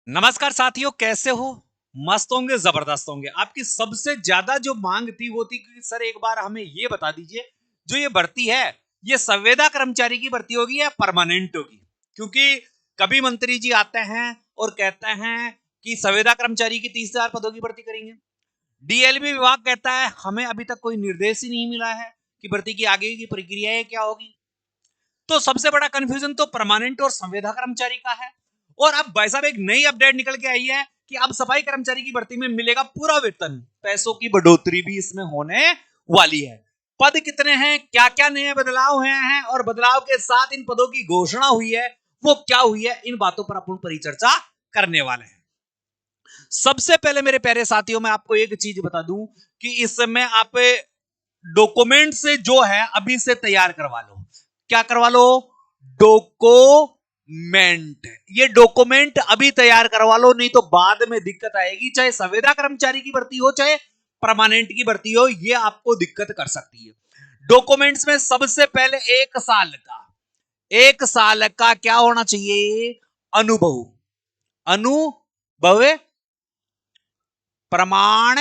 नमस्कार साथियों, कैसे हो? मस्त होंगे, जबरदस्त होंगे। आपकी सबसे ज्यादा जो मांग थी वो थी कि सर एक बार हमें ये बता दीजिए, जो ये भर्ती है ये संविदा कर्मचारी की भर्ती होगी या परमानेंट होगी? क्योंकि कभी मंत्री जी आते हैं और कहते हैं कि संविदा कर्मचारी की 30,000 पदों की भर्ती करेंगे। डीएलबी विभाग कहता है हमें अभी तक कोई निर्देश ही नहीं मिला है कि भर्ती की आगे की प्रक्रिया क्या होगी। तो सबसे बड़ा कंफ्यूजन तो परमानेंट और संविदा कर्मचारी का है। और अब भाई साहब एक नई अपडेट निकल के आई है कि अब सफाई कर्मचारी की भर्ती में मिलेगा पूरा वेतन, पैसों की बढ़ोतरी भी इसमें होने वाली है। पद कितने हैं, क्या क्या नए बदलाव हुए हैं और बदलाव के साथ इन पदों की घोषणा हुई है वो क्या हुई है, इन बातों पर अपन परिचर्चा करने वाले हैं। सबसे पहले मेरे प्यारे साथियों, मैं आपको एक चीज बता दूं कि इस समय आप डॉक्यूमेंट से जो है अभी से तैयार करवा लो। क्या करवा लो? डॉक्यूमेंट। ये डॉक्यूमेंट अभी तैयार करवा लो, नहीं तो बाद में दिक्कत आएगी। चाहे संविदा कर्मचारी की भर्ती हो चाहे परमानेंट की भर्ती हो, ये आपको दिक्कत कर सकती है। डॉक्यूमेंट्स में सबसे पहले 1 साल का क्या होना चाहिए? अनुभव। अनुभव प्रमाण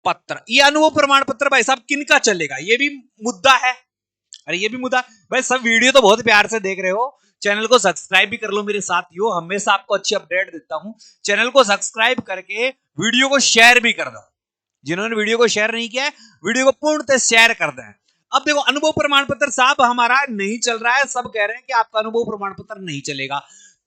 पत्र। ये अनुभव प्रमाण पत्र भाई साहब किनका चलेगा, ये भी मुद्दा है। अरे ये भी मुद्दा भाई, सब वीडियो तो बहुत प्यार से देख रहे हो, चैनल को सब्सक्राइब भी कर लो मेरे साथियों, हमेशा आपको अच्छी अपडेट देता हूं। चैनल को सब्सक्राइब करके वीडियो को शेयर भी कर दो। जिन्होंने वीडियो को शेयर नहीं किया है, वीडियो को पूर्णतः शेयर कर दें। अब देखो, अनुभव प्रमाण पत्र साहब हमारा नहीं चल रहा है, सब कह रहे हैं कि आपका अनुभव प्रमाण पत्र नहीं चलेगा।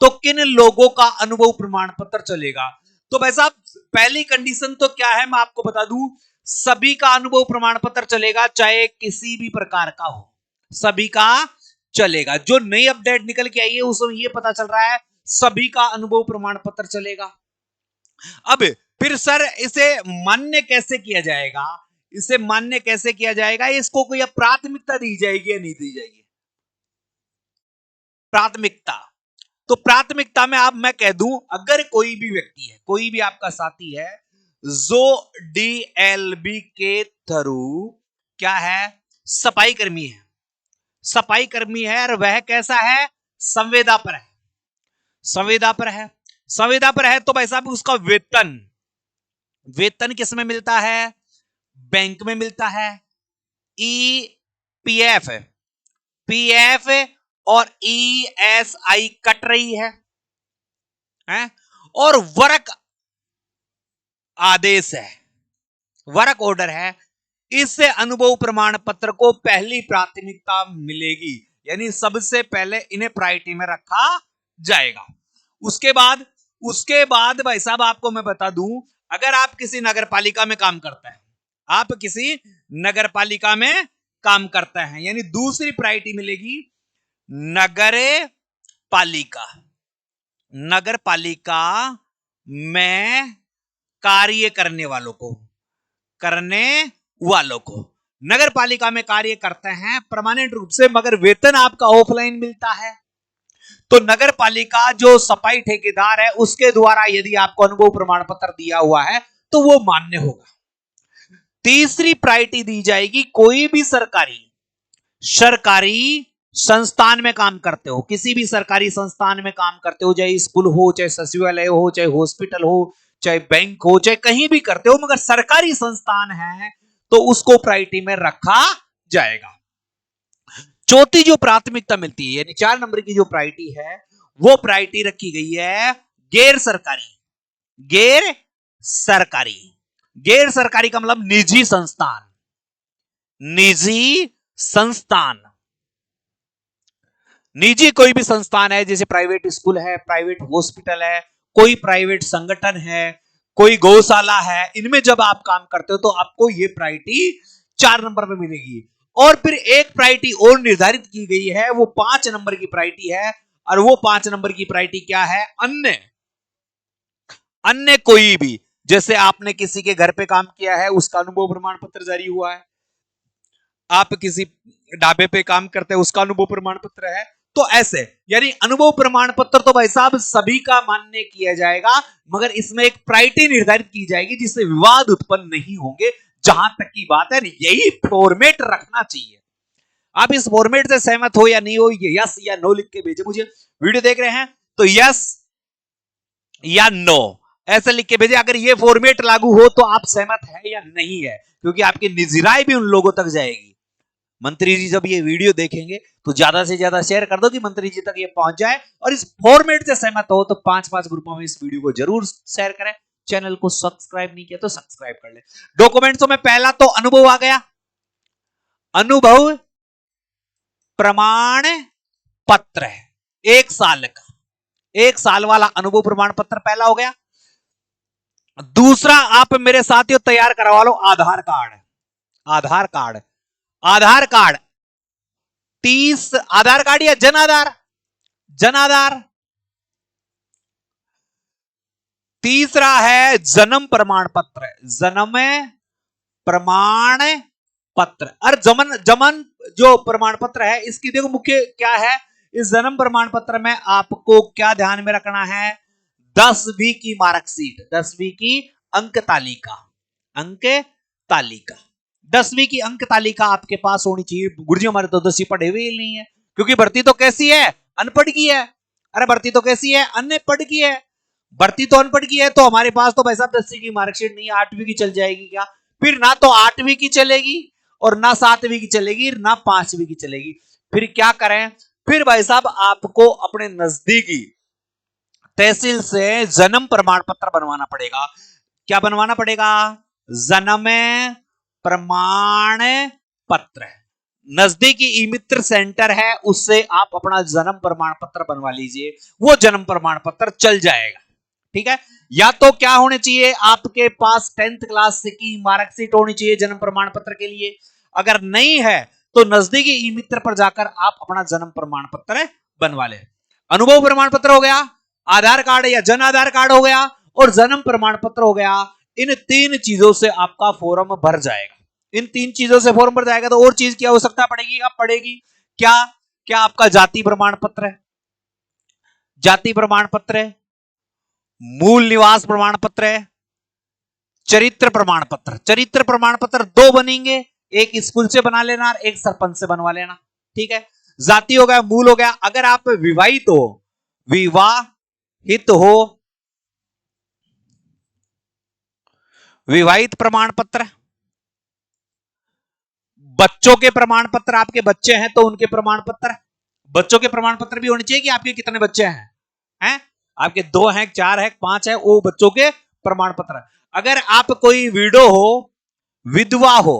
तो किन लोगों का अनुभव प्रमाण पत्र चलेगा? तो भाई साहब पहली कंडीशन तो क्या है, मैं आपको बता दूं, सभी का अनुभव प्रमाण पत्र चलेगा, चाहे किसी भी प्रकार का हो, सभी का चलेगा। जो नई अपडेट निकल के आई है उसमें यह पता चल रहा है सभी का अनुभव प्रमाण पत्र चलेगा। अब फिर सर इसे मान्य कैसे किया जाएगा? इसे मान्य कैसे किया जाएगा? इसको कोई अब प्राथमिकता दी जाएगी या नहीं दी जाएगी? प्राथमिकता, तो प्राथमिकता में आप मैं कह दूं, अगर कोई भी व्यक्ति है, कोई भी आपका साथी है जो डीएलबी के थ्रू क्या है, सफाई कर्मी है, सफाई कर्मी है और वह कैसा है, संविदा पर है, संविदा पर है, संविदा पर है, तो भाई साहब उसका वेतन, वेतन किस में मिलता है? बैंक में मिलता है। ई पीएफ, पीएफ और ईएसआई कट रही है? और वर्क आदेश है, वर्क ऑर्डर है, इससे अनुभव प्रमाण पत्र को पहली प्राथमिकता मिलेगी, यानी सबसे पहले इन्हें प्रायोरिटी में रखा जाएगा। उसके बाद भाई साहब आपको मैं बता दूं, अगर आप किसी नगर पालिका में काम करते हैं, आप किसी नगर पालिका में काम करते हैं, यानी दूसरी प्रायोरिटी मिलेगी नगर पालिका, नगर पालिका में कार्य करने वालों को, करने वालों को नगर पालिका में कार्य करते हैं परमानेंट रूप से, मगर वेतन आपका ऑफलाइन मिलता है। तो नगर पालिका जो सफाई ठेकेदार है उसके द्वारा यदि आपको अनुभव प्रमाण पत्र दिया हुआ है तो वो मान्य होगा। तीसरी प्रायोरिटी दी जाएगी, कोई भी सरकारी सरकारी संस्थान में काम करते हो, किसी भी सरकारी संस्थान में काम करते हो, चाहे स्कूल हो, चाहे सचिवालय हो, चाहे हॉस्पिटल हो, चाहे बैंक हो, चाहे कहीं भी करते हो, मगर सरकारी संस्थान है तो उसको प्रायोरिटी में रखा जाएगा। चौथी जो प्राथमिकता मिलती है, यानी 4 नंबर की जो प्रायोरिटी है, वो प्रायोरिटी रखी गई है गैर सरकारी, गैर सरकारी, गैर सरकारी का मतलब निजी संस्थान, निजी संस्थान, निजी कोई भी संस्थान है, जैसे प्राइवेट स्कूल है, प्राइवेट हॉस्पिटल है, कोई प्राइवेट संगठन है, कोई गौशाला है, इनमें जब आप काम करते हो तो आपको ये प्रायोरिटी 4 नंबर पे मिलेगी। और फिर एक प्रायोरिटी और निर्धारित की गई है, वो 5 नंबर की प्रायोरिटी है, और वो 5 नंबर की प्रायोरिटी क्या है? अन्य, अन्य कोई भी, जैसे आपने किसी के घर पे काम किया है उसका अनुभव प्रमाण पत्र जारी हुआ है, आप किसी ढाबे पे काम करते हैं उसका अनुभव प्रमाण पत्र है, तो ऐसे यानी अनुभव प्रमाण पत्र तो भाई साहब सभी का मान्य किया जाएगा, मगर इसमें एक प्रायोरिटी निर्धारित की जाएगी जिससे विवाद उत्पन्न नहीं होंगे। जहां तक की बात है, यही फॉर्मेट रखना चाहिए। आप इस फॉर्मेट से सहमत हो या नहीं हो, ये यस या नो लिख के भेजे मुझे। वीडियो देख रहे हैं तो यस या नो, ऐसे लिख के भेजे। अगर ये फॉर्मेट लागू हो तो आप सहमत है या नहीं है, क्योंकि आपकी निजी राय भी उन लोगों तक जाएगी। मंत्री जी जब ये वीडियो देखेंगे तो ज्यादा से ज्यादा शेयर कर दो कि मंत्री जी तक ये पहुंच जाए, और इस फॉर्मेट से सहमत हो तो 5-5 ग्रुपों में इस वीडियो को जरूर शेयर करें। चैनल को सब्सक्राइब नहीं किया तो सब्सक्राइब कर ले। डॉक्यूमेंट्सों में पहला तो अनुभव आ गया, अनुभव प्रमाण पत्र है, 1 साल का, 1 साल वाला अनुभव प्रमाण पत्र पहला हो गया। दूसरा आप मेरे साथियों तैयार करवा लो आधार कार्ड। आधार कार्ड, आधार कार्ड 30, आधार कार्ड या जन आधार, जन आधार। तीसरा है जन्म प्रमाण पत्र, जन्म प्रमाण पत्र। और जमन जो प्रमाण पत्र है इसकी देखो मुख्य क्या है, इस जन्म प्रमाण पत्र में आपको क्या ध्यान में रखना है, 10वीं की मार्कशीट, 10वीं की अंक तालिका, अंक तालिका, 10वीं की अंक तालिका आपके पास होनी चाहिए। गुरुजी हमारे तो 10वीं पढ़े हुए ही नहीं है, क्योंकि भर्ती तो कैसी है, अनपढ़ की है। अरे भर्ती तो कैसी है, अनपढ़ की है। भर्ती तो अनपढ़ की है, तो हमारे पास तो भाई साहब 10वीं की मार्कशीट नहीं है, 8वीं की चल जाएगी क्या? फिर ना तो 8वीं की चलेगी और ना 7वीं की चलेगी, ना 5वीं की चलेगी। फिर क्या करें? फिर भाई साहब आपको अपने नजदीकी तहसील से जन्म प्रमाण पत्र बनवाना पड़ेगा। क्या बनवाना पड़ेगा? जन्म प्रमाण पत्र। नजदीकी ई मित्र सेंटर है, उससे आप अपना जन्म प्रमाण पत्र बनवा लीजिए, वो जन्म प्रमाण पत्र चल जाएगा। ठीक है, या तो क्या होने चाहिए, आपके पास 10th क्लास की मार्कशीट होनी चाहिए जन्म प्रमाण पत्र के लिए। अगर नहीं है तो नजदीकी ई मित्र पर जाकर आप अपना जन्म प्रमाण पत्र बनवा ले। अनुभव प्रमाण पत्र हो गया, आधार कार्ड या जन आधार कार्ड हो गया, और जन्म प्रमाण पत्र हो गया। इन 3 चीजों से आपका फॉर्म भर जाएगा। इन 3 चीजों से फॉर्म भर जाएगा तो और चीज की आवश्यकता पड़ेगी, अब पड़ेगी क्या? क्या आपका जाति प्रमाण पत्र है, जाति प्रमाण पत्र है, मूल निवास प्रमाण पत्र है, चरित्र प्रमाण पत्र। चरित्र प्रमाण पत्र 2 बनेंगे, एक स्कूल से बना लेना और एक सरपंच से बनवा लेना। ठीक है, जाति हो गया, मूल हो गया। अगर आप विवाहित हो, विवाहित हो, विवाहित प्रमाण पत्र, बच्चों के प्रमाण पत्र, आपके बच्चे हैं तो उनके प्रमाण पत्र, बच्चों के प्रमाण पत्र भी होने चाहिए कि आपके कितने बच्चे हैं, आपके 2 हैं, 4 हैं, 5 हैं, वो बच्चों के प्रमाण पत्र। अगर आप कोई विडो हो, विधवा हो,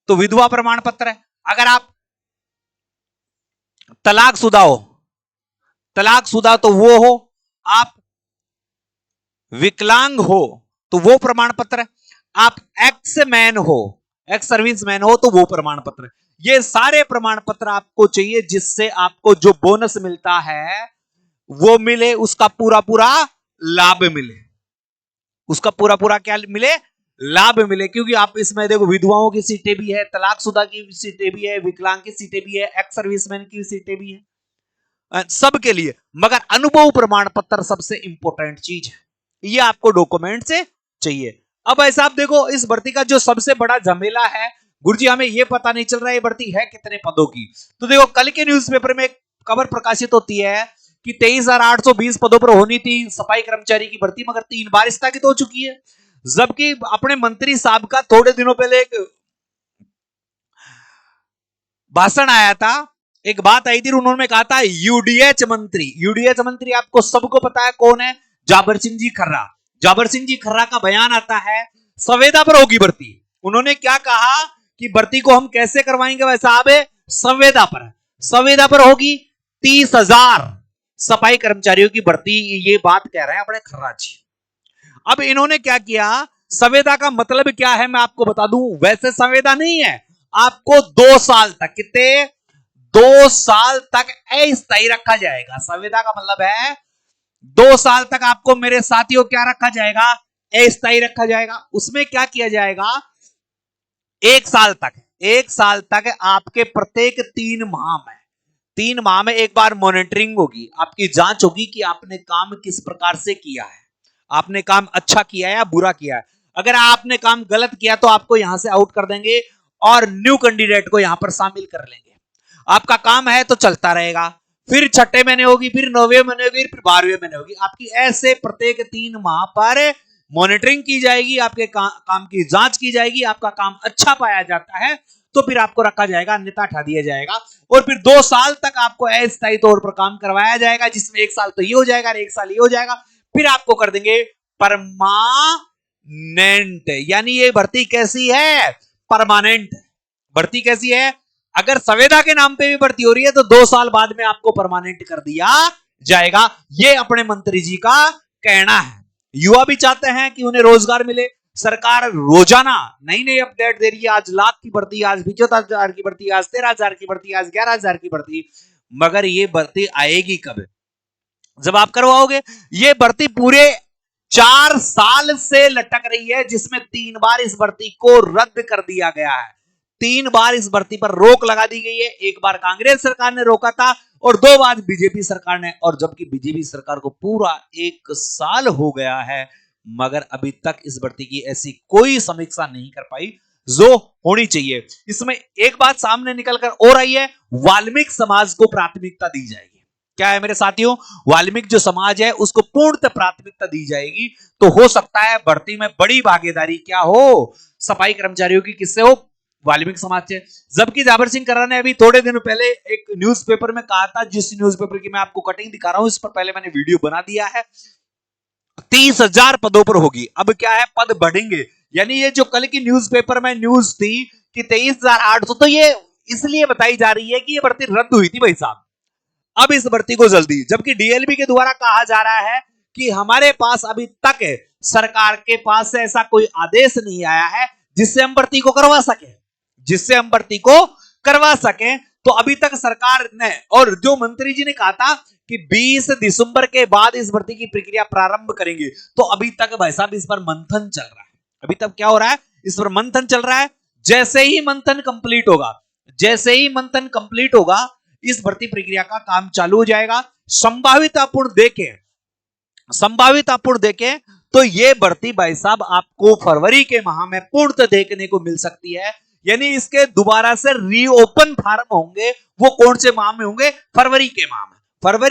तो विधवा प्रमाण पत्र है। अगर आप तलाकशुदा हो, तलाकशुदा तो वो हो। आप विकलांग हो तो वो प्रमाण पत्र है। आप एक्स मैन हो, एक्स सर्विस मैन हो तो वो प्रमाण पत्र। ये सारे प्रमाण पत्र आपको चाहिए, जिससे आपको जो बोनस मिलता है वो मिले, उसका पूरा पूरा लाभ मिले, उसका पूरा पूरा क्या मिले, लाभ मिले। क्योंकि आप इसमें देखो विधवाओं की सीटें भी है, तलाकशुदा की सीटें भी है, विकलांग की सीटें भी है, एक्स सर्विसमैन की सीटें भी है, सबके लिए। मगर अनुभव प्रमाण पत्र सबसे इंपॉर्टेंट चीज है, ये आपको डॉक्यूमेंट से चाहिए। अब भाई साहब देखो, इस भर्ती का जो सबसे बड़ा झमेला है, गुरुजी हमें यह पता नहीं चल रहा है ये भर्ती है कितने पदों की। तो देखो कल के न्यूज़पेपर में खबर प्रकाशित होती है कि 23,820 पदों पर होनी थी सफाई कर्मचारी की भर्ती, मगर 3 बार स्थगित हो चुकी है। जबकि अपने मंत्री साहब का थोड़े दिनों पहले एक भाषण आया था, एक बात आई थी, उन्होंने कहा था यूडीएच मंत्री। यूडीएच मंत्री आपको सबको पता है कौन है, जाबर सिंह जी खर्रा। जाबर सिंह जी खर्रा का बयान आता है संविदा पर होगी भर्ती। उन्होंने क्या कहा कि भर्ती को हम कैसे करवाएंगे, भाई साहब संविदा पर, संविदा पर होगी 30,000 सफाई कर्मचारियों की भर्ती, ये बात कह रहे हैं अपने खर्रा जी। अब इन्होंने क्या किया, संविदा का मतलब क्या है मैं आपको बता दूं। वैसे संविदा नहीं है, आपको 2 साल तक, कितने, 2 साल तक अस्थायी रखा जाएगा। संविदा का मतलब है 2 साल तक आपको मेरे साथियों क्या रखा जाएगा, अस्थायी रखा जाएगा। उसमें क्या किया जाएगा, 1 साल तक, 1 साल तक आपके प्रत्येक 3 माह में, 3 माह में एक बार मॉनिटरिंग होगी, आपकी जांच होगी कि आपने काम किस प्रकार से किया है, आपने काम अच्छा किया है या बुरा किया है। अगर आपने काम गलत किया तो आपको यहां से आउट कर देंगे और न्यू कैंडिडेट को यहां पर शामिल कर लेंगे। आपका काम है तो चलता रहेगा, फिर छठे महीने होगी, फिर 9वें महीने होगी, फिर 12वें महीने होगी। आपकी ऐसे प्रत्येक 3 माह पर मॉनिटरिंग की जाएगी, आपके काम की जांच की जाएगी। आपका काम अच्छा पाया जाता है तो फिर आपको रखा जाएगा, अन्यथा हटा दिया जाएगा। और फिर 2 साल तक आपको अस्थायी तौर पर काम करवाया जाएगा, जिसमें 1 साल तो ये हो जाएगा, 1 साल ये हो जाएगा, फिर आपको कर देंगे परमानेंट। यानी ये भर्ती कैसी है? परमानेंट भर्ती। कैसी है? अगर संविदा के नाम पे भी भर्ती हो रही है तो 2 साल बाद में आपको परमानेंट कर दिया जाएगा। ये अपने मंत्री जी का कहना है। युवा भी चाहते हैं कि उन्हें रोजगार मिले। सरकार रोजाना नई नई अपडेट दे रही है। आज लाख की भर्ती, आज 75,000 की भर्ती, आज 13,000 की भर्ती, आज 11,000 की भर्ती। मगर ये भर्ती आएगी कब? जब आप करवाओगे। ये भर्ती पूरे 4 साल से लटक रही है, जिसमें 3 बार इस भर्ती को रद्द कर दिया गया है। 3 बार इस भर्ती पर रोक लगा दी गई है। एक बार कांग्रेस सरकार ने रोका था और 2 बार बीजेपी सरकार ने। और जबकि बीजेपी सरकार को पूरा 1 साल हो गया है, मगर अभी तक इस भर्ती की ऐसी कोई समीक्षा नहीं कर पाई जो होनी चाहिए। इसमें एक बात सामने निकलकर और आई है, वाल्मीकि समाज को प्राथमिकता दी जाएगी। क्या है मेरे साथियों? वाल्मीकि जो समाज है उसको पूर्णतः प्राथमिकता दी जाएगी। तो हो सकता है भर्ती में बड़ी भागीदारी क्या हो? सफाई कर्मचारियों की किससे हो? वाल्मीकि समाज से। जबकि जाबर सिंह कर्रा ने अभी थोड़े दिनों पहले एक न्यूज़पेपर में कहा था, जिस न्यूज़पेपर की मैं आपको कटिंग दिखा रहा हूं, इस पर पहले मैंने वीडियो बना दिया है, 30,000 पदों पर होगी। अब क्या है, पद बढ़ेंगे। यानी ये जो कल की न्यूज़पेपर में न्यूज थी कि 23,800, तो ये इसलिए बताई जा रही है कि ये भर्ती रद्द हुई थी भाई साहब। अब इस भर्ती को जल्दी, जबकि डीएलबी के द्वारा कहा जा रहा है कि हमारे पास अभी तक सरकार के पास से ऐसा कोई आदेश नहीं आया है जिससे हम भर्ती को करवा सके, तो अभी तक सरकार ने, और जो मंत्री जी ने कहा था कि 20 दिसंबर के बाद इस भर्ती की प्रक्रिया प्रारंभ करेंगे, तो अभी तक भाई साहब इस पर मंथन चल रहा है। अभी तक क्या हो रहा है? इस पर मंथन चल रहा है। जैसे ही मंथन कंप्लीट होगा, इस भर्ती प्रक्रिया का काम चालू हो जाएगा। संभावितपूर्ण देखें तो ये भर्ती भाई साहब आपको फरवरी के माह में पूर्णतः देखने को मिल सकती है। यानी इसके दोबारा से रीओपन फार्म होंगे, वो कौन से माह में होंगे? फरवरी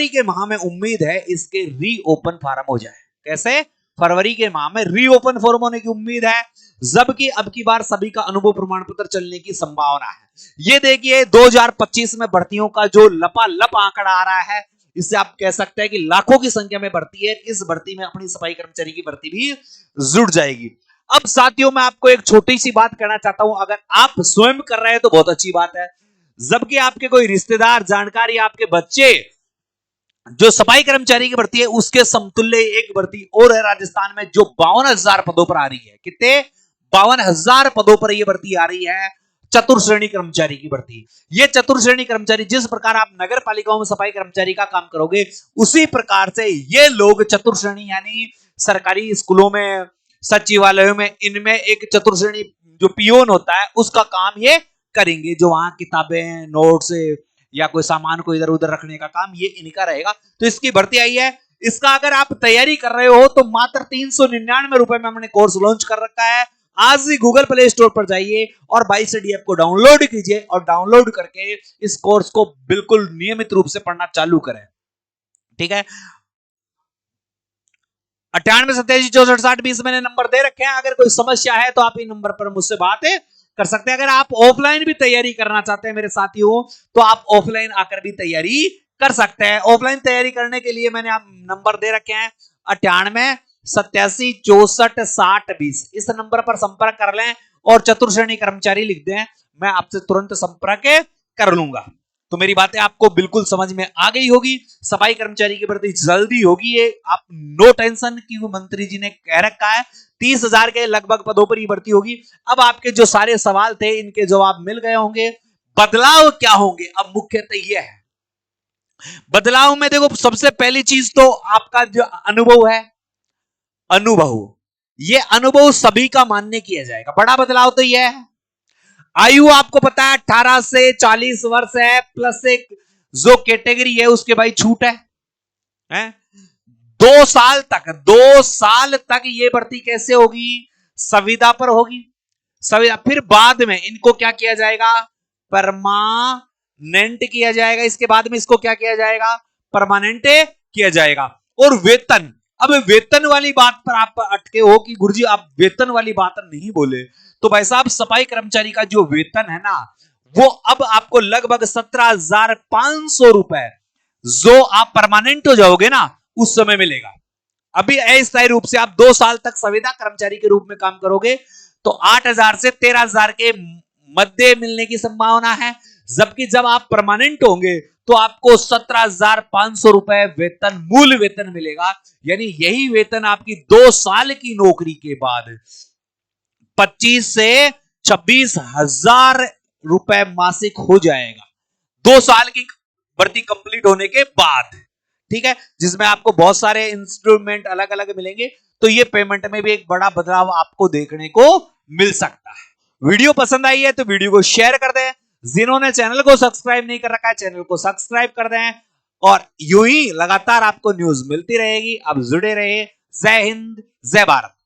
के माह में उम्मीद है इसके रीओपन फार्म हो जाए। कैसे? फरवरी के माह में रीओपन फॉर्म होने की उम्मीद है। जबकि अब की बार सभी का अनुभव प्रमाण पत्र चलने की संभावना है। ये देखिए 2025 में भर्तियों का जो लपालप आंकड़ा आ रहा है, इससे आप कह सकते हैं कि लाखों की संख्या में भर्ती है। इस भर्ती में अपनी सफाई कर्मचारी की भर्ती भी जुड़ जाएगी। अब साथियों, मैं आपको एक छोटी सी बात कहना चाहता हूं। अगर आप स्वयं कर रहे हैं तो बहुत अच्छी बात है। जबकि आपके कोई रिश्तेदार, जानकार या आपके बच्चे जो सफाई कर्मचारी की भर्ती है, उसके समतुल्य एक भर्ती और है राजस्थान में, जो 52,000 पदों पर आ रही है। कितने? 52,000 पदों पर यह भर्ती आ रही है, चतुर्श्रेणी कर्मचारी की भर्ती। ये चतुर्श्रेणी कर्मचारी, जिस प्रकार आप नगर पालिकाओं में सफाई कर्मचारी का काम करोगे, उसी प्रकार से ये लोग चतुर्श्रेणी, यानी सरकारी स्कूलों में, सचिवालयों में, इनमें एक चतुर्श्रेणी जो पियोन होता है उसका काम ये करेंगे। जो वहां किताबें, नोट्स या कोई सामान को इधर उधर रखने का काम ये इनका रहेगा। तो इसकी भर्ती आई है। इसका अगर आप तैयारी कर रहे हो तो मात्र 399 रुपए में हमने कोर्स लॉन्च कर रखा है। आज ही गूगल प्ले स्टोर पर जाइए और BYStudy ऐप को डाउनलोड कीजिए और डाउनलोड करके इस कोर्स को बिल्कुल नियमित रूप से पढ़ना चालू करें। ठीक है? 98 87 64 60 20 मैंने नंबर दे रखे हैं। अगर कोई समस्या है तो आप इन नंबर पर मुझसे बात कर सकते हैं। अगर आप ऑफलाइन भी तैयारी करना चाहते हैं मेरे साथियों, तो आप ऑफलाइन आकर भी तैयारी कर सकते हैं। ऑफलाइन तैयारी करने के लिए मैंने आप नंबर दे रखे हैं 98 87 64 60 20। इस नंबर पर संपर्क कर लें और चतुर्श्रेणी कर्मचारी लिख दें, मैं आपसे तुरंत संपर्क कर लूंगा। तो मेरी बातें आपको बिल्कुल समझ में आ गई होगी। सफाई कर्मचारी की भर्ती जल्दी होगी, ये आप नो टेंशन की मंत्री जी ने कह रखा है। 30,000 के लगभग पदों पर ही भर्ती होगी। अब आपके जो सारे सवाल थे, इनके जवाब मिल गए होंगे। बदलाव क्या होंगे? अब मुख्यतः यह है, बदलाव में देखो, सबसे पहली चीज तो आपका जो अनुभव है, ये अनुभव सभी का मान्य किया जाएगा। बड़ा बदलाव तो यह है, आयु आपको पता है 18 से 40 वर्ष है, प्लस एक जो कैटेगरी है उसके भाई छूट है? 2 साल तक ये भर्ती कैसे होगी? संविदा पर होगी। संविदा, फिर बाद में इनको क्या किया जाएगा? परमानेंट परमानेंट किया जाएगा, इसके बाद में इसको क्या किया जाएगा, परमानेंट किया जाएगा। और वेतन, अब वेतन वाली बात पर आप अटके हो कि गुरुजी आप वेतन वाली बात नहीं बोले, तो भाई साहब सफाई कर्मचारी का जो वेतन है ना, वो अब आपको लगभग 17,500 रुपए जो आप परमानेंट हो जाओगे ना उस समय मिलेगा। अभी अस्थायी रूप से आप 2 साल तक संविदा कर्मचारी के रूप में काम करोगे तो 8,000 से 13,000 के मध्य मिलने की संभावना है, जबकि जब आप परमानेंट होंगे तो आपको 17,500 रुपए वेतन, मूल वेतन मिलेगा। यानी यही वेतन आपकी 2 साल की नौकरी के बाद 25 से 26,000 रुपए मासिक हो जाएगा, 2 साल की भर्ती कंप्लीट होने के बाद, ठीक है, जिसमें आपको बहुत सारे इंस्ट्रूमेंट अलग अलग मिलेंगे। तो ये पेमेंट में भी एक बड़ा बदलाव आपको देखने को मिल सकता है। वीडियो पसंद आई है तो वीडियो को शेयर कर दें, जिन्होंने चैनल को सब्सक्राइब नहीं कर रखा है चैनल को सब्सक्राइब कर दें, और यूं ही लगातार आपको न्यूज मिलती रहेगी। आप जुड़े रहिए। जय हिंद, जय भारत।